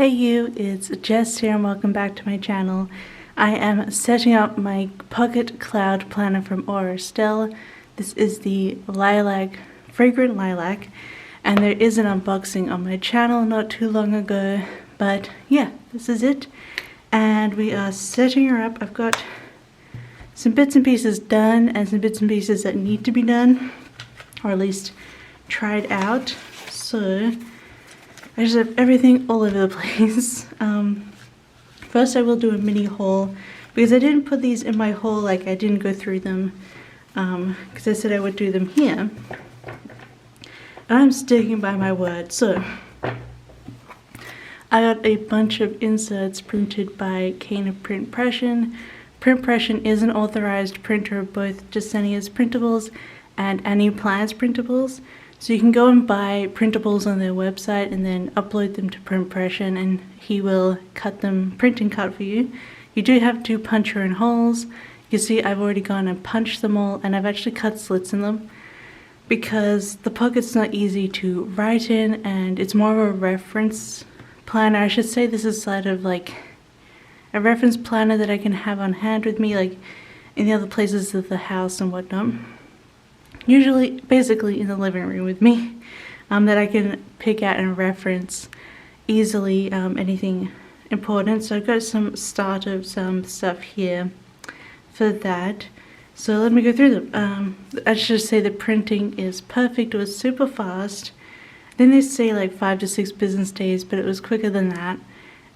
Hey you, it's Jess here and welcome back to my channel. I am setting up my Pocket Cloud Planner from Estelle. This is the lilac, fragrant lilac, and there is an unboxing on my channel not too long ago, but yeah, this is it. And we are setting her up. I've got some bits and pieces done and some bits and pieces that need to be done, or at least tried out. So I just have everything all over the place. First I will do a mini haul, because I didn't put these in my haul, like I didn't go through them, because I said I would do them here. And I'm sticking by my word. So I got a bunch of inserts printed by Cane Print Pression. Print Pression is an authorized printer of both Jasenia's printables and Annie Plans printables. So you can go and buy printables on their website and then upload them to Print Pression, and he will cut them, print and cut for you. You do have to punch your own holes. You see I've already gone and punched them all, and I've actually cut slits in them because the pocket's not easy to write in, and it's more of a reference planner. I should say this is sort of like a reference planner that I can have on hand with me, like in the other places of the house and whatnot. Usually, basically in the living room with me, that I can pick out and reference easily anything important. So I've got some start of some stuff here for that. So let me go through them. I should say the printing is perfect. It was super fast. Then they say like 5 to 6 business days, but it was quicker than that.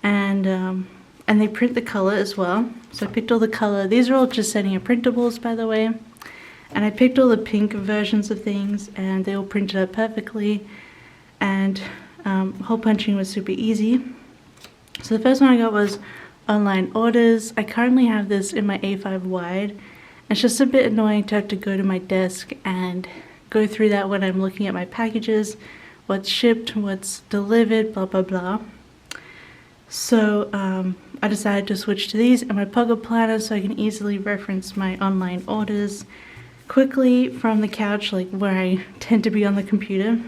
And they print the color as well. So I picked all the color. These are all Jasenia printables, by the way. And I picked all the pink versions of things, and they all printed out perfectly, and hole punching was super easy. So the first one I got was online orders. I currently have this in my A5 wide. It's just a bit annoying to have to go to my desk and go through that when I'm looking at my packages, what's shipped, what's delivered, blah blah blah. So I decided to switch to these in my Pocket Planner so I can easily reference my online orders quickly from the couch, like where I tend to be on the computer.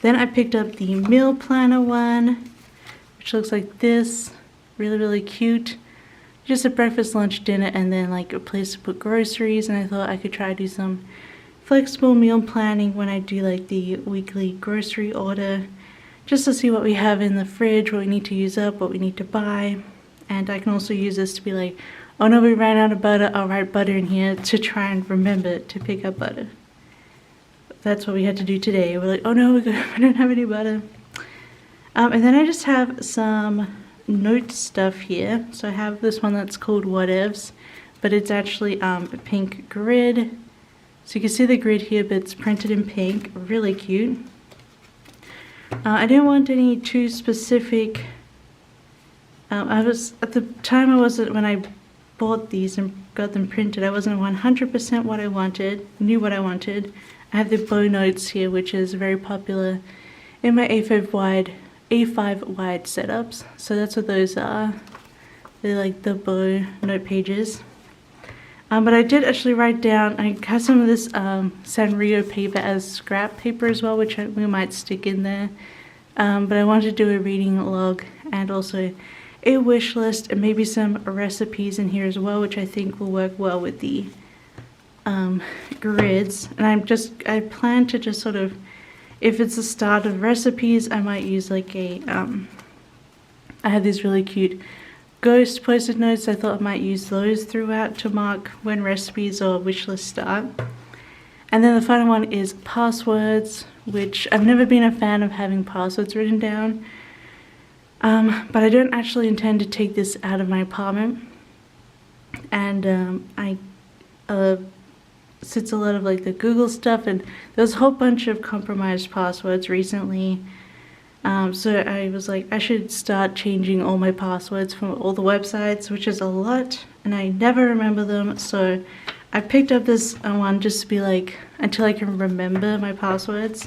Then I picked up the meal planner one, which looks like this. Really cute. Just a breakfast, lunch, dinner, and then like a place to put groceries. And I thought I could try to do some flexible meal planning when I do like the weekly grocery order, just to see what we have in the fridge, what we need to use up, what we need to buy. And I can also use this to be like, oh no, we ran out of butter, I'll write butter in here to try and remember to pick up butter. That's what we had to do today. We're like, oh no, we don't have any butter. And then I just have some note stuff here. So I have this one that's called Whatevs, but it's actually a pink grid. So you can see the grid here, but it's printed in pink, really cute. I didn't want any too specific. I was, at the time when I bought these and got them printed, I wasn't 100% what I wanted, knew what I wanted. I have the bow notes here, which is very popular in my A5 wide setups. So that's what those are. They're like the bow note pages. But I did actually write down, I have some of this Sanrio paper as scrap paper as well, which we might stick in there. But I wanted to do a reading log and also a wish list, and maybe some recipes in here as well, which I think will work well with the grids. And I plan to just sort of, if it's the start of recipes, I might use like a I have these really cute ghost post-it notes. I thought I might use those throughout to mark when recipes or wish lists start. And then the final one is passwords, which I've never been a fan of having passwords written down. But I don't actually intend to take this out of my apartment, and I sits a lot of like the Google stuff, and there's a whole bunch of compromised passwords recently. So I was like, I should start changing all my passwords from all the websites, which is a lot, and I never remember them. So I picked up this one just to be like, until I can remember my passwords,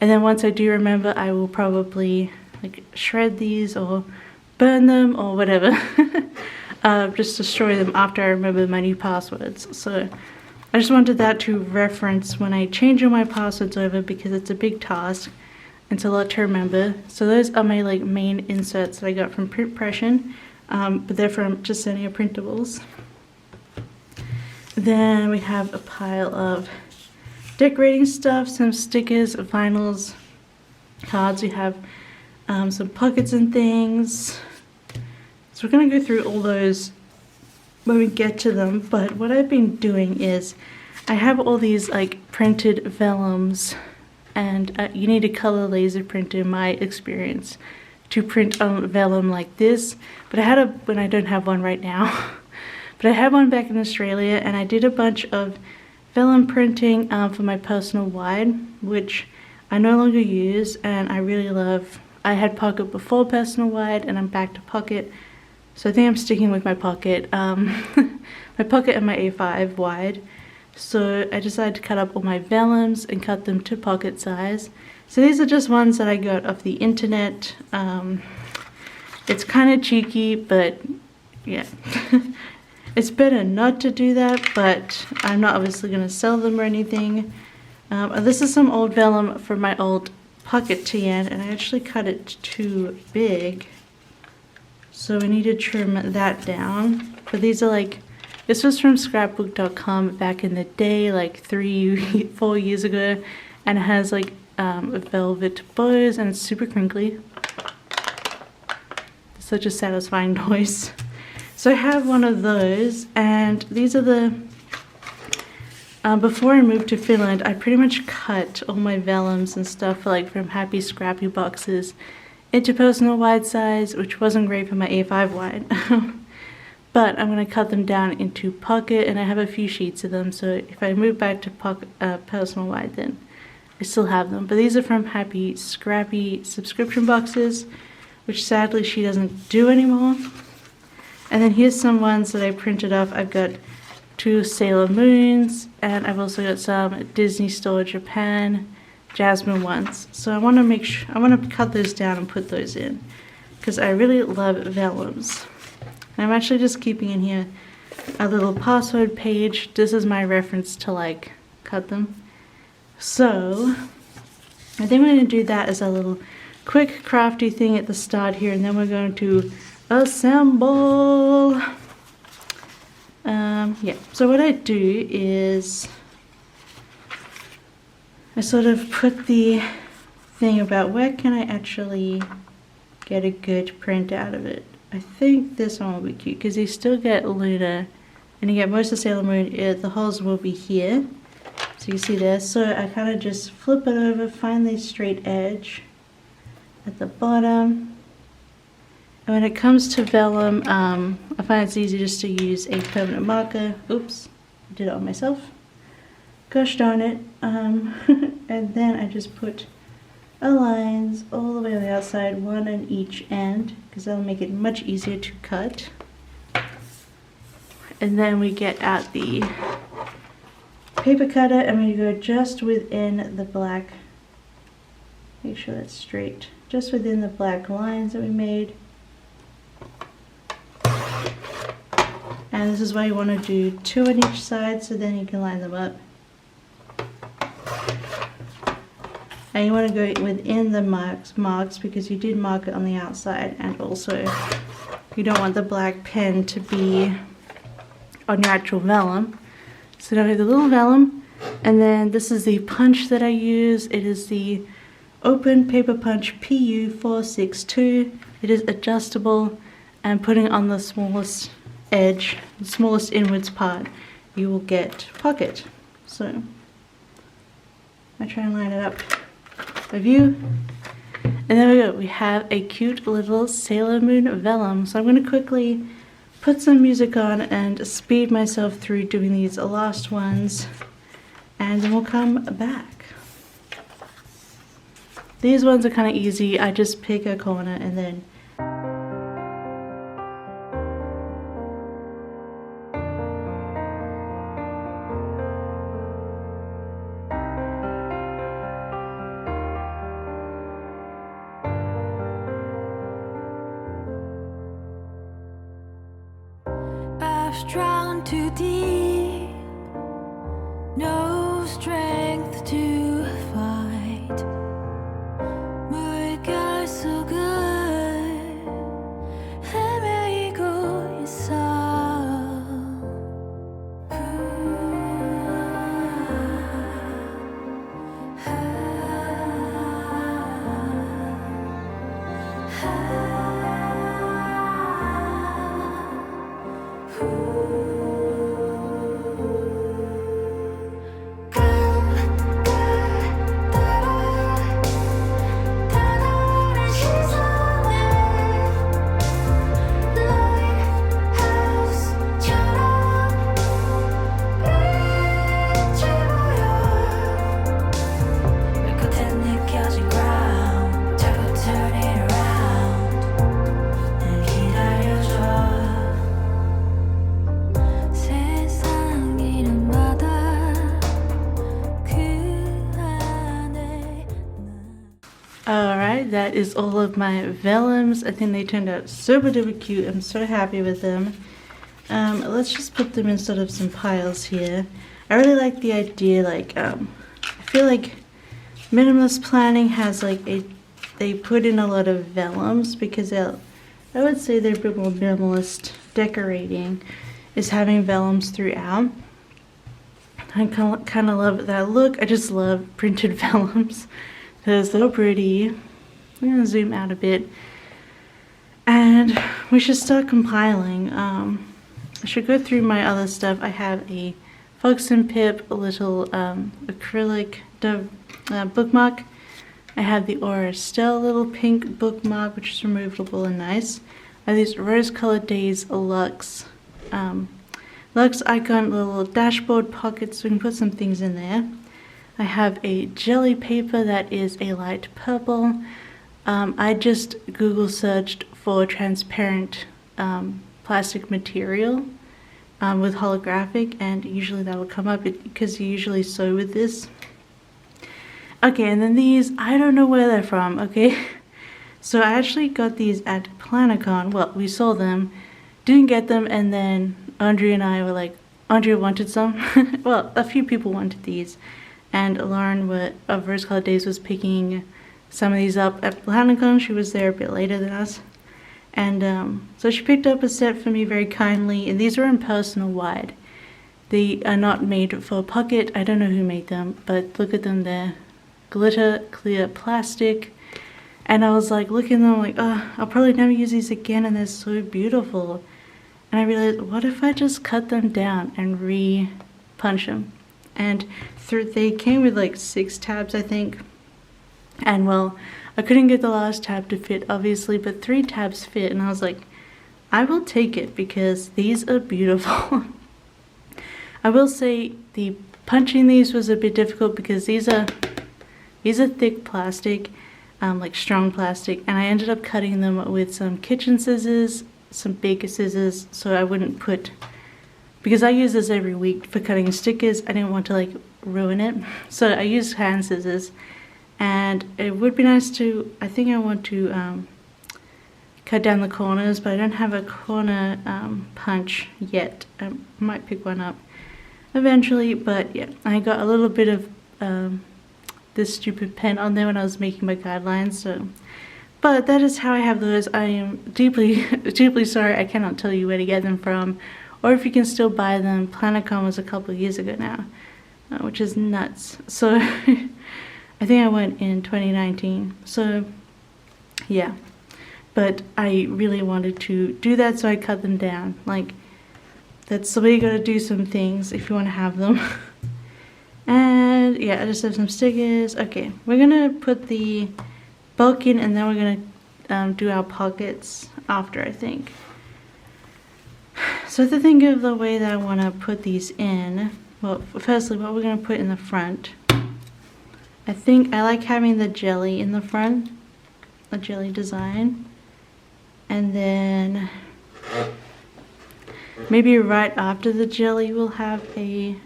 and then once I do remember, I will probably like shred these or burn them or whatever. Just destroy them after I remember my new passwords. So I just wanted that to reference when I change all my passwords over, because it's a big task. It's a lot to remember. So those are my like main inserts that I got from Printpression, but they're from Jasenia Printables. Then we have a pile of decorating stuff, some stickers, vinyls, cards. We have some pockets and things. So we're gonna go through all those when we get to them, but what I've been doing is I have all these like printed vellums, and you need a color laser printer in my experience to print on vellum like this, but I had a, when I don't have one right now, but I had one back in Australia, and I did a bunch of vellum printing for my personal wide, which I no longer use and I really love. I had pocket before personal wide and I'm back to pocket, so I think I'm sticking with my pocket, my pocket and my A5 wide. So I decided to cut up all my vellums and cut them to pocket size. So these are just ones that I got off the internet. It's kind of cheeky, but yeah. It's better not to do that, but I'm not obviously going to sell them or anything. This is some old vellum from my old pocket TN, and I actually cut it too big. So we need to trim that down. But these are like, this was from scrapbook.com back in the day, like 4 years ago, and it has like velvet bows, and it's super crinkly. It's such a satisfying noise. So I have one of those, and these are the, before I moved to Finland, I pretty much cut all my vellums and stuff like from Happy Scrappy boxes into personal wide size, which wasn't great for my A5 wide. But I'm going to cut them down into pocket, and I have a few sheets of them, so if I move back to pocket, personal wide, then I still have them. But these are from Happy Scrappy subscription boxes, which sadly she doesn't do anymore. And then here's some ones that I printed off. I've got 2 Sailor Moons, and I've also got some Disney Store Japan Jasmine ones. So I want to make sure, I want to cut those down and put those in, because I really love vellums. I'm actually just keeping in here a little password page. This is my reference to like cut them. So I think we're going to do that as a little quick crafty thing at the start here, and then we're going to assemble. Yeah, so what I do is I sort of put the thing about where can I actually get a good print out of it. I think this one will be cute because you still get Luna and you get most of Sailor Moon. The holes will be here, so you see there. So I kind of just flip it over, find the straight edge at the bottom. And when it comes to vellum, I find it's easy just to use a permanent marker. Oops, I did it on myself. Gosh darn it. And then I just put lines all the way on the outside, one on each end, because that'll make it much easier to cut. And then we get out the paper cutter and we go just within the black, make sure that's straight, just within the black lines that we made. And this is why you want to do 2 on each side, so then you can line them up. And you want to go within the marks because you did mark it on the outside, and also you don't want the black pen to be on your actual vellum. So now we have the little vellum, and then this is the punch that I use. It is the Open Paper Punch PU462. It is adjustable, and putting on the smallest edge, the smallest inwards part, you will get pocket. So I try and line it up. View, and there we go. We have a cute little Sailor Moon vellum. So I'm going to quickly put some music on and speed myself through doing these last ones, and then we'll come back. These ones are kind of easy. I just pick a corner and then drowned too deep, no strength to fight. that is all of my vellums. I think they turned out super duper cute. I'm so happy with them. Let's just put them in sort of some piles here. I really like the idea, like, I feel like minimalist planning has like they put in a lot of vellums because I would say they're a bit more minimalist decorating, is having vellums throughout. I kind of love that look. I just love printed vellums. They're so pretty. I'm gonna zoom out a bit. And we should start compiling. I should go through my other stuff. I have a Fox and Pip, a little acrylic bookmark. I have the Estelle little pink bookmark, which is removable and nice. I have these rose-colored Daze Luxe icon little dashboard pockets, so we can put some things in there. I have a jelly paper that is a light purple. I just Google searched for transparent plastic material with holographic, and usually that will come up because you usually sew with this. Okay, and then these, I don't know where they're from, okay? So I actually got these at Planicon. Well, we saw them, didn't get them, and then Andrea and I were like, Andrea wanted some. Well, a few people wanted these, and Lauren of Rose Colored Days was picking some of these up at Planicon. She was there a bit later than us. And so she picked up a set for me very kindly, and these were in personal wide. They are not made for pocket. I don't know who made them, but look at them there. Glitter, clear plastic. And I was like, looking at them like, oh, I'll probably never use these again, and they're so beautiful. And I realized, what if I just cut them down and re-punch them? And they came with like 6 tabs, I think. And well, I couldn't get the last tab to fit, obviously, but 3 tabs fit, and I was like, I will take it because these are beautiful. I will say the punching these was a bit difficult because these are thick plastic, like strong plastic, and I ended up cutting them with some kitchen scissors, some big scissors, so I wouldn't put, because I use this every week for cutting stickers, I didn't want to like ruin it, so I used hand scissors. And it would be nice to, I think I want to cut down the corners, but I don't have a corner punch yet. I might pick one up eventually, but yeah, I got a little bit of this stupid pen on there when I was making my guidelines, so. But that is how I have those. I am deeply, deeply sorry I cannot tell you where to get them from, or if you can still buy them. Planicon was a couple of years ago now, which is nuts. So. I think I went in 2019, so yeah, but I really wanted to do that, so I cut them down. Like, that's the way you gotta do some things if you want to have them. And yeah, I just have some stickers. Okay, we're gonna put the bulk in, and then we're gonna do our pockets after, I think. So to think of the way that I want to put these in, well, firstly, what we're gonna put in the front. I think I like having the jelly in the front, a jelly design, and then maybe right after the jelly we'll have a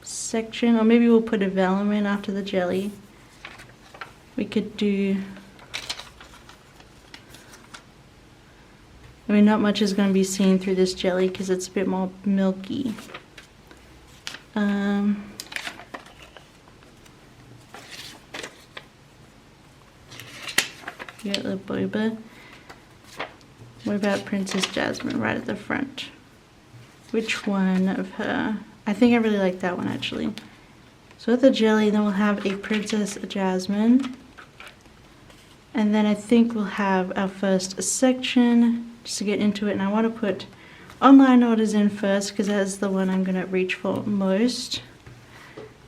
section, or maybe we'll put a vellum in after the jelly. We could do, I mean, not much is going to be seen through this jelly because it's a bit more milky. Get the boba. What about Princess Jasmine right at the front? Which one of her? I think I really like that one actually. So with the jelly, then we'll have a Princess Jasmine. And then I think we'll have our first section just to get into it. And I want to put online orders in first because that's the one I'm going to reach for most.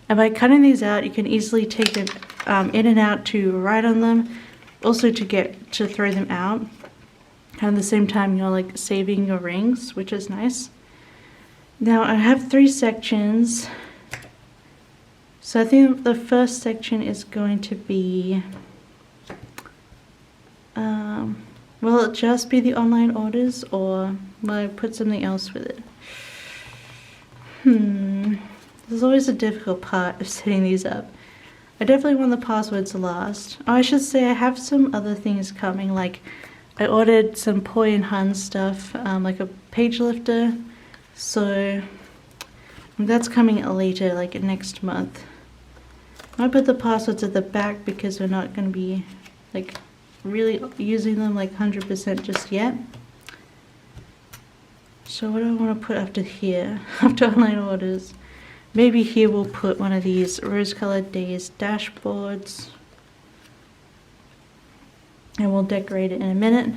And by cutting these out, you can easily take them in and out to write on them. Also to throw them out. And at the same time, you're like saving your rings, which is nice. Now I have 3 sections. So I think the first section is going to be, will it just be the online orders, or will I put something else with it? This is always a difficult part of setting these up. I definitely want the passwords last. Oh, I should say I have some other things coming, like I ordered some Poi and Han stuff, like a page lifter, so that's coming later, like next month. I put the passwords at the back because we're not going to be like really using them like 100% just yet. So what do I want to put after here, after online orders? Maybe here we'll put one of these rose-colored Daze dashboards. And we'll decorate it in a minute.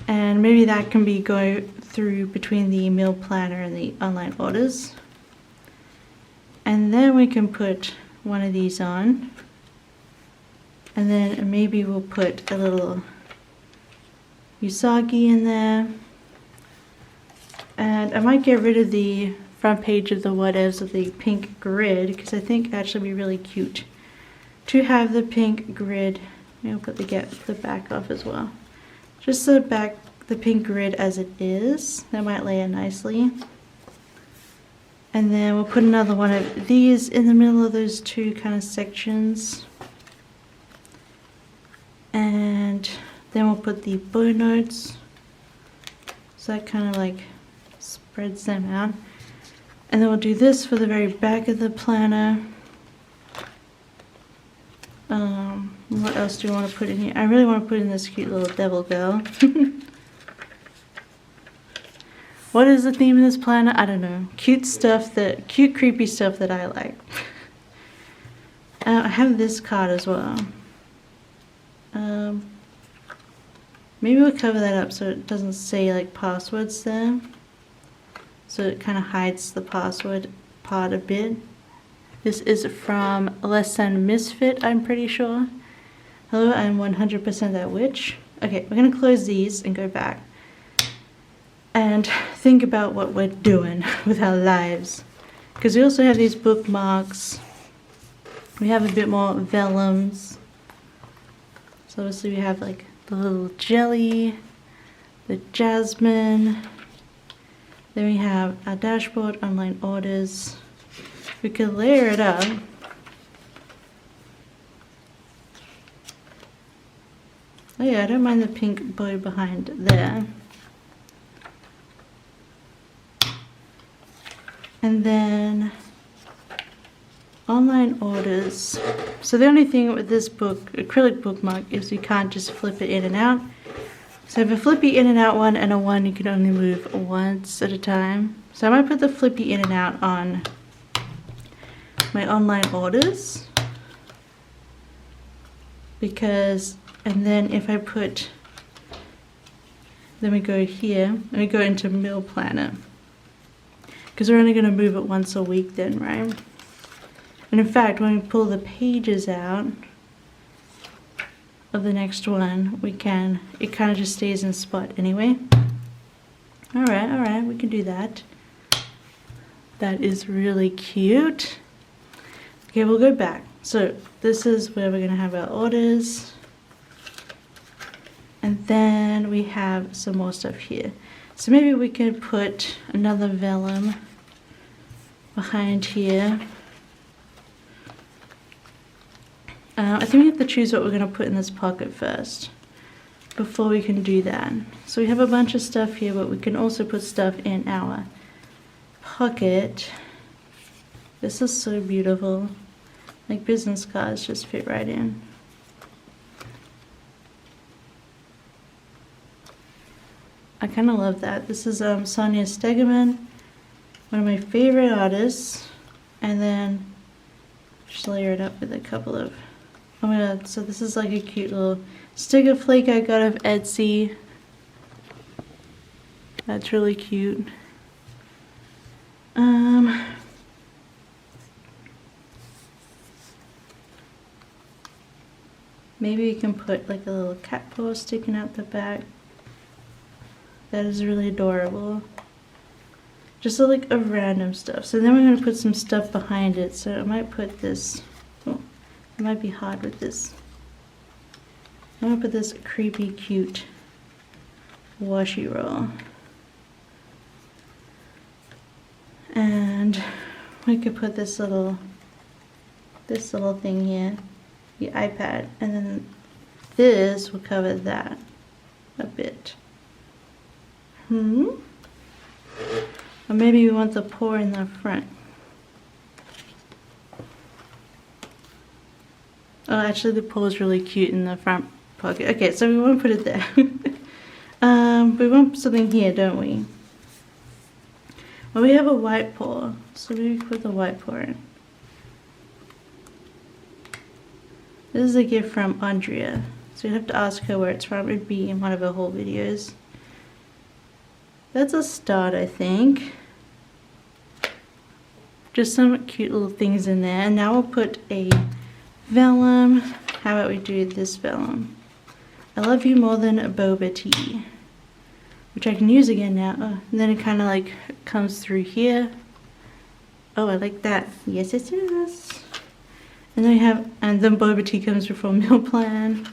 And maybe that can be go through between the meal planner and the online orders. And then we can put one of these on. And then maybe we'll put a little Usagi in there. And I might get rid of the front page of the whatevs of the pink grid because I think it'd actually be really cute to have the pink grid. Maybe I'll put the back off as well. Just the pink grid as it is. That might lay it nicely. And then we'll put another one of these in the middle of those two kind of sections. And then we'll put the bow notes. So that kind of like spreads them out. And then we'll do this for the very back of the planner. What else do you want to put in here? I really want to put in this cute little devil girl. What is the theme of this planner? I don't know. Cute, creepy stuff that I like. I have this card as well. Maybe we'll cover that up so it doesn't say like passwords there. So it kind of hides the password part a bit. This is from Less Than Misfit, I'm pretty sure. Hello, I'm 100% that witch. Okay, we're gonna close these and go back. And think about what we're doing with our lives. Because we also have these bookmarks. We have a bit more vellums. So obviously we have like the little jelly, the jasmine. Then we have our dashboard, online orders. We could layer it up. Oh yeah, I don't mind the pink bow behind there. And then online orders. So the only thing with this acrylic bookmark is you can't just flip it in and out. So I have a flippy in and out one and a one you can only move once at a time. So I might put the flippy in and out on my online orders. And then if I put, then we go here, and we go into meal planner. Because we're only going to move it once a week then, right? And in fact, when we pull the pages out of the next one, it kind of just stays in spot anyway. Alright, we can do that. That is really cute. Okay, we'll go back. So this is where we're going to have our orders. And then we have some more stuff here. So maybe we could put another vellum behind here. I think we have to choose what we're going to put in this pocket first before we can do that. So we have a bunch of stuff here, but we can also put stuff in our pocket. This is so beautiful. Like business cards just fit right in. I kind of love that. This is Sonia Stegeman, one of my favorite artists. And then just layer it up with a couple of, oh my god, so this is like a cute little sticker flake I got of Etsy. That's really cute. Maybe you can put like a little cat paw sticking out the back. That is really adorable. Just like a random stuff. So then we're going to put some stuff behind it. So I might put this, oh, it might be hard with this. I'm going to put this creepy cute washi roll. And we could put this this little thing here, the iPad, and then this will cover that a bit. Or maybe we want the paw in the front. Oh, actually the paw is really cute in the front pocket. Okay, so we won't put it there. We want something here, don't we? Well, we have a white paw, so maybe put the white paw in. This is a gift from Andrea, so you have to ask her where it's from. It'd be in one of her whole videos. That's a start, I think. Just some cute little things in there. And now we'll put a vellum. How about we do this vellum? I love you more than a boba tea, which I can use again now. Oh, and then it kind of like comes through here. Oh, I like that. Yes, yes, yes. And then we have, and then boba tea comes before meal plan.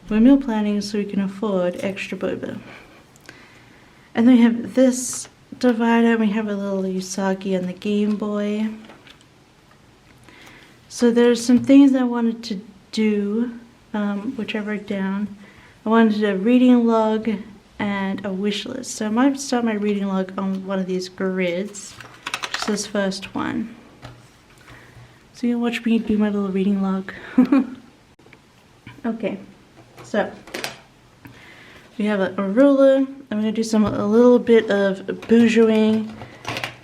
We're meal planning so we can afford extra boba. And then we have this divider. We have a little Usagi on the Game Boy. So there's some things I wanted to do, which I wrote down. I wanted a reading log and a wish list. So I might start my reading log on one of these grids, just this first one. So you can watch me do my little reading log. Okay, so we have a ruler. I'm going to do a little bit of bourgeoising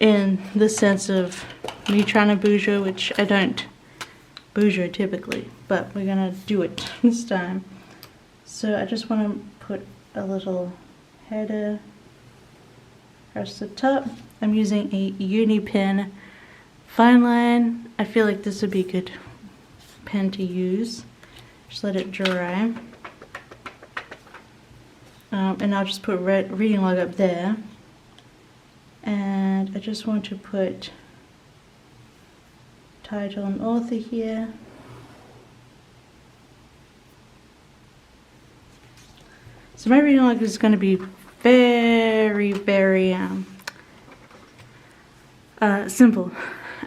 in the sense of me trying to bourgeois, which I don't bourgeois typically, but we're going to do it this time. So I just want to put a little header across the top. I'm using a uni pen fine line. I feel like this would be a good pen to use. Just let it dry. And I'll just put reading log up there. And I just want to put title and author here. So my reading log is going to be very, very simple.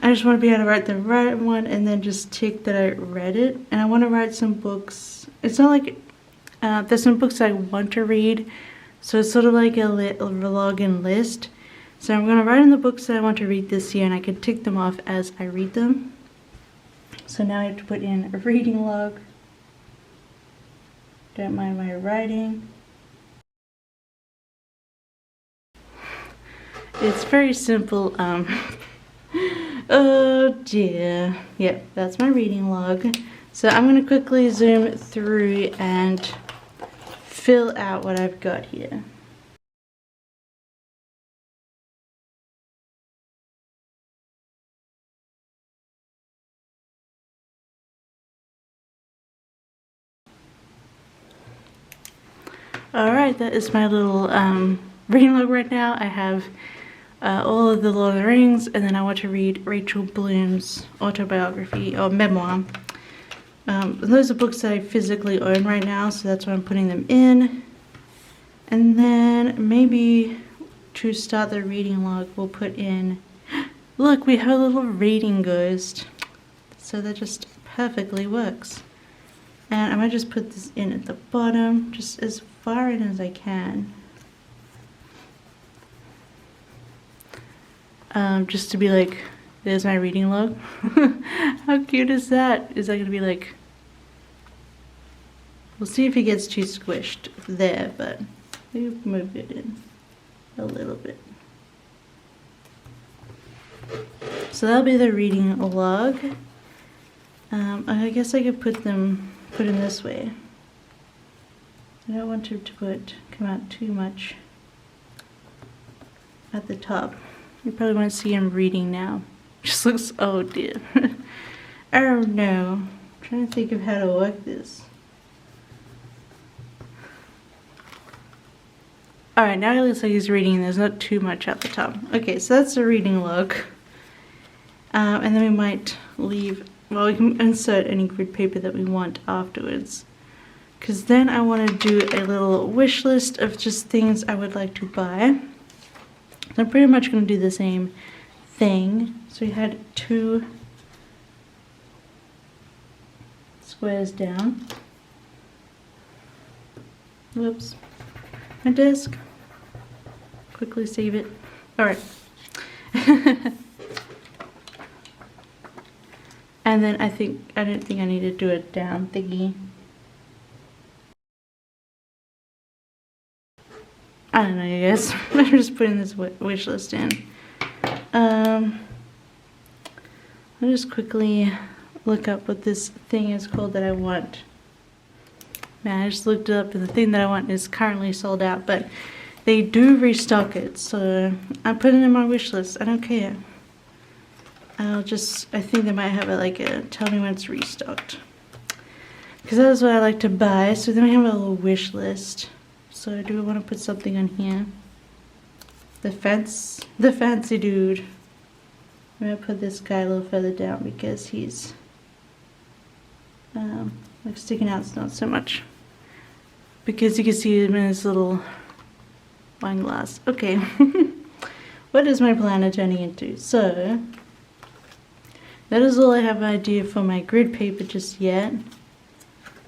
I just want to be able to write the right one and then just tick that I read it. And I want to write some books. It's not like there's some books I want to read, so it's sort of like a log and list. So I'm going to write in the books that I want to read this year, and I can tick them off as I read them. So now I have to put in a reading log. Don't mind my writing. It's very simple. Oh dear. Yep, that's my reading log. So I'm going to quickly zoom through and fill out what I've got here. Alright, that is my little reading log right now. I have all of the Lord of the Rings, and then I want to read Rachel Bloom's autobiography or memoir. Those are books that I physically own right now, so that's why I'm putting them in. And then maybe to start the reading log, we'll put in, look, we have a little reading ghost. So that just perfectly works. And I might just put this in at the bottom, just as far in as I can. Just to be like, there's my reading log. How cute is that? Is that gonna be like, we'll see if it gets too squished there, but maybe move it in a little bit. So that'll be the reading log. I guess I could put in this way. I don't want it to come out too much at the top. You probably want to see him reading now. Just looks, oh dear. Oh no. I'm trying to think of how to work this. Alright, now it looks like he's reading. There's not too much at the top. Okay, so that's the reading log. And then we might leave, well, we can insert any grid paper that we want afterwards. Because then I want to do a little wish list of just things I would like to buy. I'm pretty much going to do the same thing. So we had 2 squares down. Whoops. My desk. Quickly save it. Alright. And then I don't think I need to do a down thingy. I don't know, you guys. I'm just putting this wish list in. I'll just quickly look up what this thing is called that I want. Man, I just looked it up and the thing that I want is currently sold out, but they do restock it, so I'm putting it in my wish list. I don't care. I think they might have it like a tell me when it's restocked. Because that's what I like to buy. So then we have a little wish list. So do we want to put something on here? The fancy dude. I'm going to put this guy a little further down because he's like sticking out not so much. Because you can see him in his little wine glass. Okay. What is my planner turning into? So that is all I have an idea for my grid paper just yet.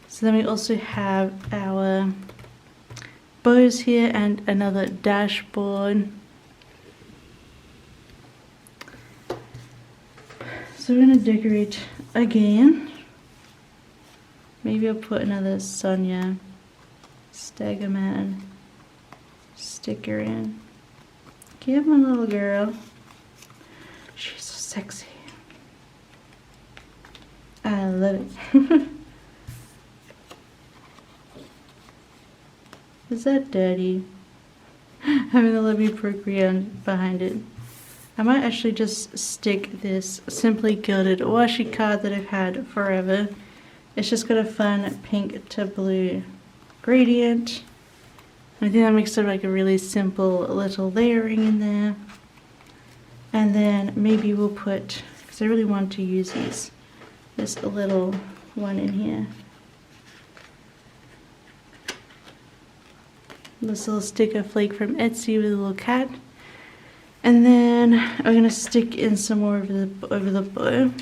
So then we also have our bows here and another dashboard. So we're going to decorate again. Maybe I'll put another Sonia Stegerman sticker in. Give my little girl. She's so sexy. I love it. Is that dirty? Having the Libby procreate behind it. I might actually just stick this Simply Gilded washi card that I've had forever. It's just got a fun pink to blue gradient. I think that makes it like a really simple little layering in there. And then maybe we'll put, because I really want to use these, this little one in here. This little sticker flake from Etsy with a little cat. And then I'm gonna stick in some more over the bow.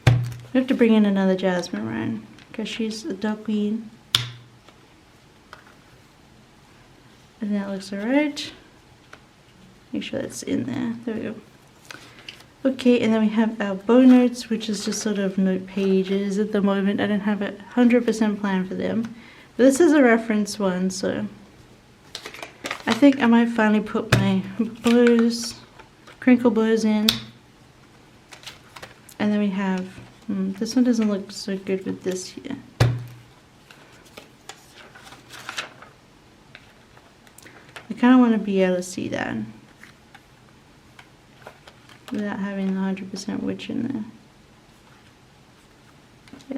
We have to bring in another Jasmine Ryan because she's a duckweed. And that looks alright. Make sure that's in there. There we go. Okay, and then we have our bow notes, which is just sort of note pages at the moment. I don't have a 100% plan for them. But this is a reference one, so I think I might finally put my bows, crinkle bows in. And then we have, this one doesn't look so good with this here. I kind of want to be able to see that without having the 100% witch in there.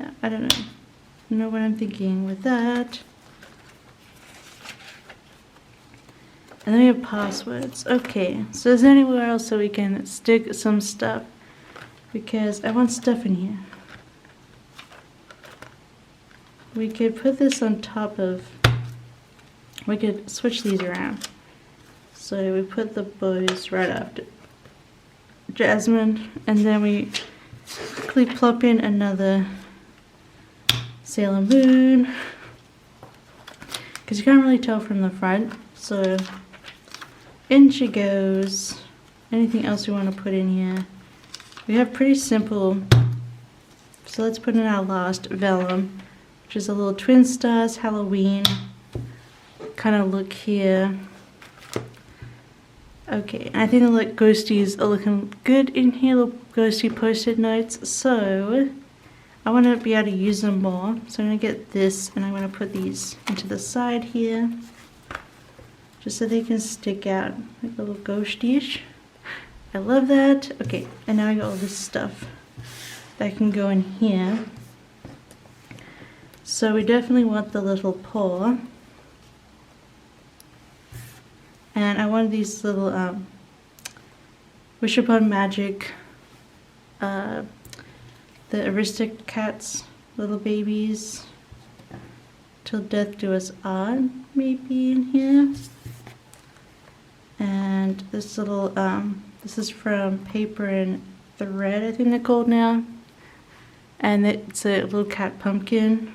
Yeah, I don't know what I'm thinking with that. And then we have passwords. Okay, so is there anywhere else that we can stick some stuff? Because I want stuff in here. We could put this on top of, we could switch these around. So we put the bows right after Jasmine, and then we quickly plop in another Sailor Moon, because you can't really tell from the front. So in she goes. Anything else we want to put in here? We have pretty simple, so let's put in our last vellum, which is a little Twin Stars Halloween kind of look here. Okay, and I think the ghosties are looking good in here, little ghosty post-it notes, so I want to be able to use them more. So I'm going to get this and I'm going to put these into the side here, just so they can stick out like little ghosties. I love that. Okay, and now I got all this stuff that can go in here. So we definitely want the little paw. And I want these little Wish Upon Magic, the Aristocats, little babies, Till Death Do Us Odd, maybe in here. And this little, this is from Paper and Thread, I think they're called now. and it's a little cat pumpkin.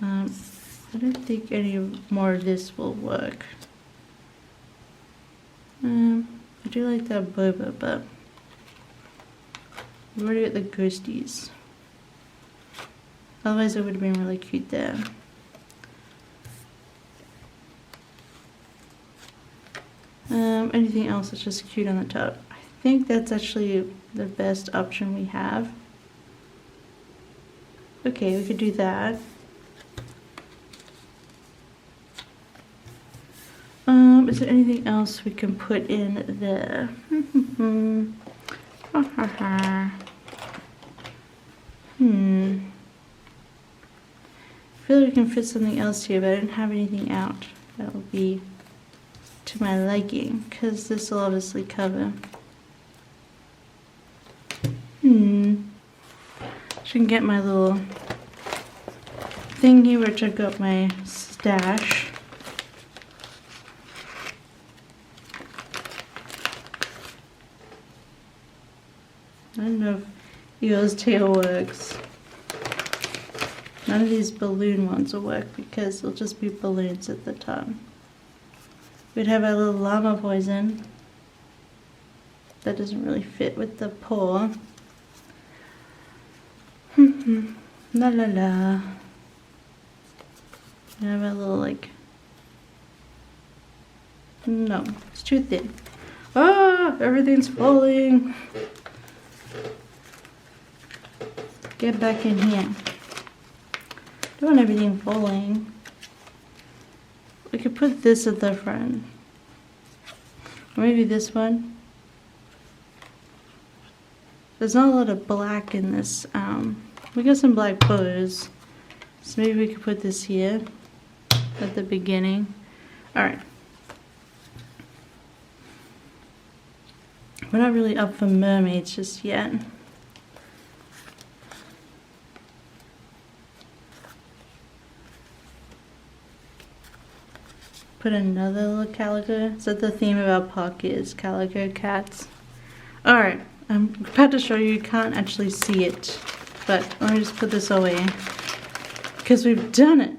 I don't think any more of this will work. I do like that boba, but we've already got the ghosties. Otherwise it would have been really cute there. Anything else that's just cute on the top? I think that's actually the best option we have. Okay, we could do that. Is there anything else we can put in there? I feel like we can fit something else here, but I didn't have anything out that will be to my liking, because this will obviously cover. Should get my little thingy which I got my stash. I don't know if Eo's tail works. None of these balloon ones will work because they'll just be balloons at the top. We'd have our little llama poison. That doesn't really fit with the paw. La la la. We have a little like... No, it's too thin. Ah, everything's falling. Get back in here. Don't want everything falling. We could put this at the front. Or maybe this one. There's not a lot of black in this. We got some black bows. So maybe we could put this here at the beginning. Alright. We're not really up for mermaids just yet. Put another little calico. So the theme of our park is calico cats. Alright, I'm about to show you. You can't actually see it, but let me just put this away because we've done it.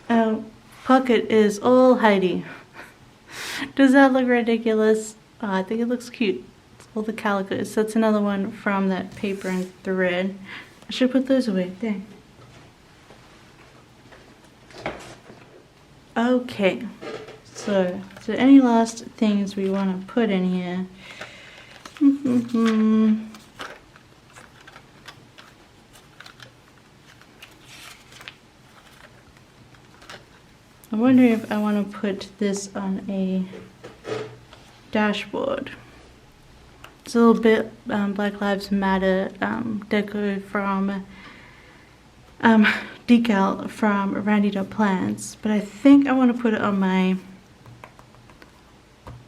Our pocket is all Heidi. Does that look ridiculous? Oh, I think it looks cute. It's all the calicos. That's another one from that paper and thread. I should put those away. Dang. Okay. So any last things we want to put in here? I'm wondering if I want to put this on a dashboard. It's a little bit Black Lives Matter deco from decal from Randy.plants, but I think I want to put it on my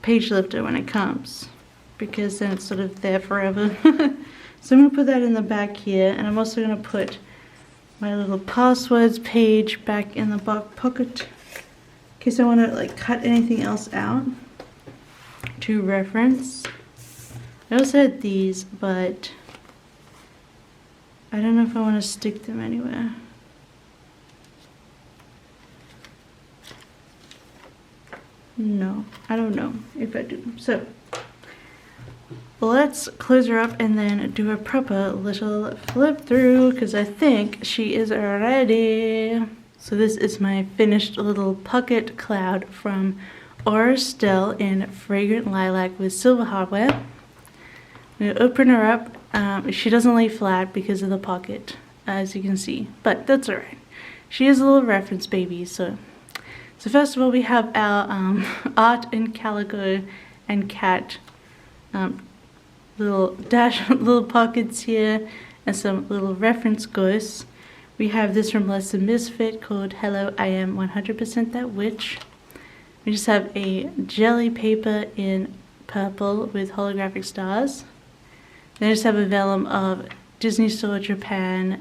page lifter when it comes, because then it's sort of there forever. So I'm going to put that in the back here, and I'm also going to put my little passwords page back in the back pocket in case I want to like cut anything else out to reference. I also had these, but I don't know if I want to stick them anywhere. No, I don't know if I do. So let's close her up and then do a proper little flip through, because I think she is ready. So this is my finished little pocket cloud from Estelle in Fragrant Lilac with silver hardware. I'm going to open her up. She doesn't lay flat because of the pocket, as you can see, but that's alright. She is a little reference baby. So first of all, we have our art and calico and cat little pockets here, and some little reference ghosts. We have this from Less Than Misfit called Hello, I Am 100% That Witch. We just have a jelly paper in purple with holographic stars. Then I just have a vellum of Disney Store Japan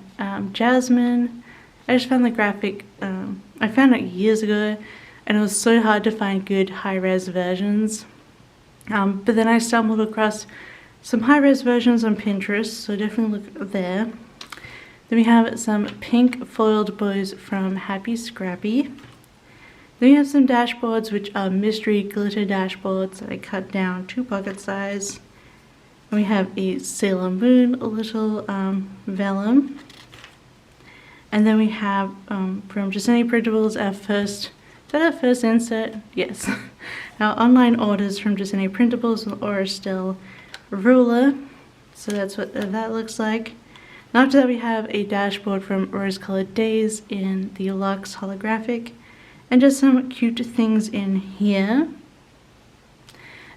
Jasmine. I just found the graphic, I found it years ago. and it was so hard to find good high-res versions. But then I stumbled across some high-res versions on Pinterest, so definitely look there. Then we have some pink foiled bows from Happy Scrappy. Then we have some dashboards, which are mystery glitter dashboards that I cut down to pocket size. And we have a Sailor Moon little vellum. And then we have from Just Any Printables our first, is that our first insert? Yes. Our online orders from Just Any Printables or Estelle ruler. So that's what that looks like. And after that we have a dashboard from Rose Colored Daze in the Luxe holographic. And just some cute things in here.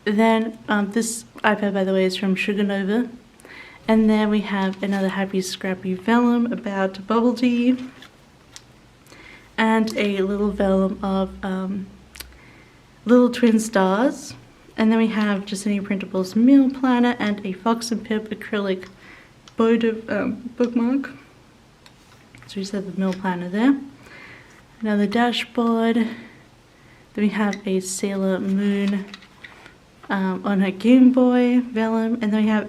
Then this iPad, by the way, is from Sugar Nova. And then we have another Happy Scrappy vellum about bubble tea. And a little vellum of little twin stars. And then we have Just Any Printables meal planner and a Fox and Pip acrylic bookmark. So we just have the meal planner there. Another dashboard. Then we have a Sailor Moon on her Game Boy vellum, and then we have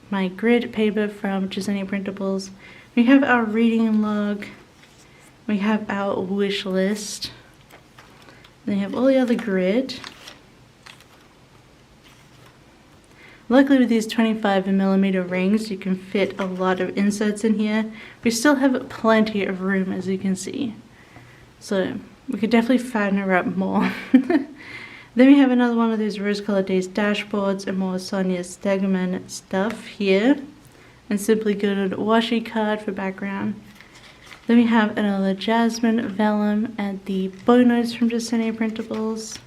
my grid paper from Just Any Printables. We have our reading log. We have our wish list. Then we have all the other grid. Luckily with these 25mm rings, you can fit a lot of inserts in here. We still have plenty of room, as you can see. So we could definitely fatten her up more. Then we have another one of these Rose Colored Daze dashboards and more Sonia Stegman stuff here. And Simply Good washi card for background. Then we have another Jasmine vellum and the bow notes from Just Any Printables,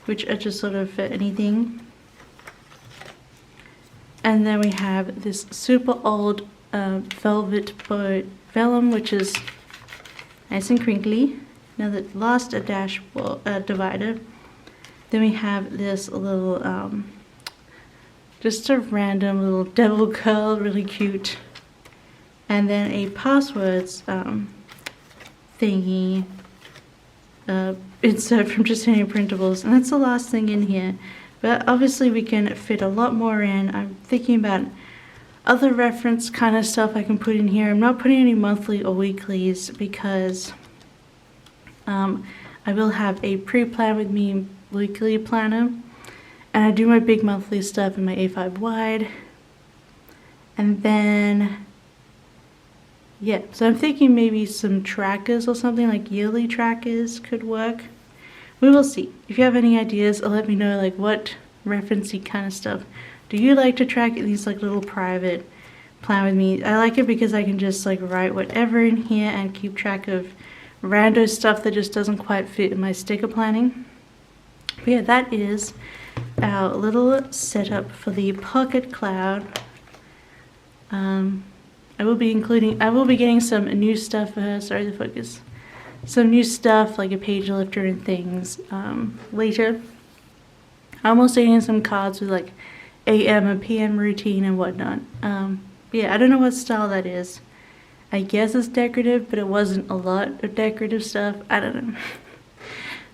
which are just sort of for anything. And then we have this super old velvet bow vellum, which is nice and crinkly. Now the last dashboard divider. Then we have this little, just a random little devil curl, really cute. And then a passwords thingy insert from Just Any Printables. And that's the last thing in here. But obviously we can fit a lot more in. I'm thinking about other reference kind of stuff I can put in here. I'm not putting any monthly or weeklies because I will have a pre-plan with me weekly planner, and I do my big monthly stuff in my A5 wide. And then yeah, so I'm thinking maybe some trackers or something, like yearly trackers could work. We will see. If you have any ideas, let me know, like what referencey kind of stuff do you like to track in these like little private plan with me. I like it because I can just like write whatever in here and keep track of rando stuff that just doesn't quite fit in my sticker planning. But yeah, that is our little setup for the Pocket Cloud. I will be getting some new stuff for her, sorry the focus. Some new stuff like a page lifter and things later. I'm also getting some cards with like AM and PM routine and whatnot. Yeah, I don't know what style that is. I guess it's decorative, but it wasn't a lot of decorative stuff. I don't know.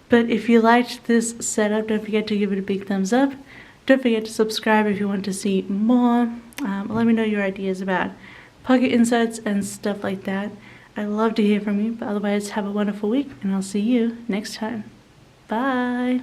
But if you liked this setup, don't forget to give it a big thumbs up. Don't forget to subscribe if you want to see more. Let me know your ideas about pocket inserts and stuff like that. I'd love to hear from you, but otherwise have a wonderful week and I'll see you next time. Bye!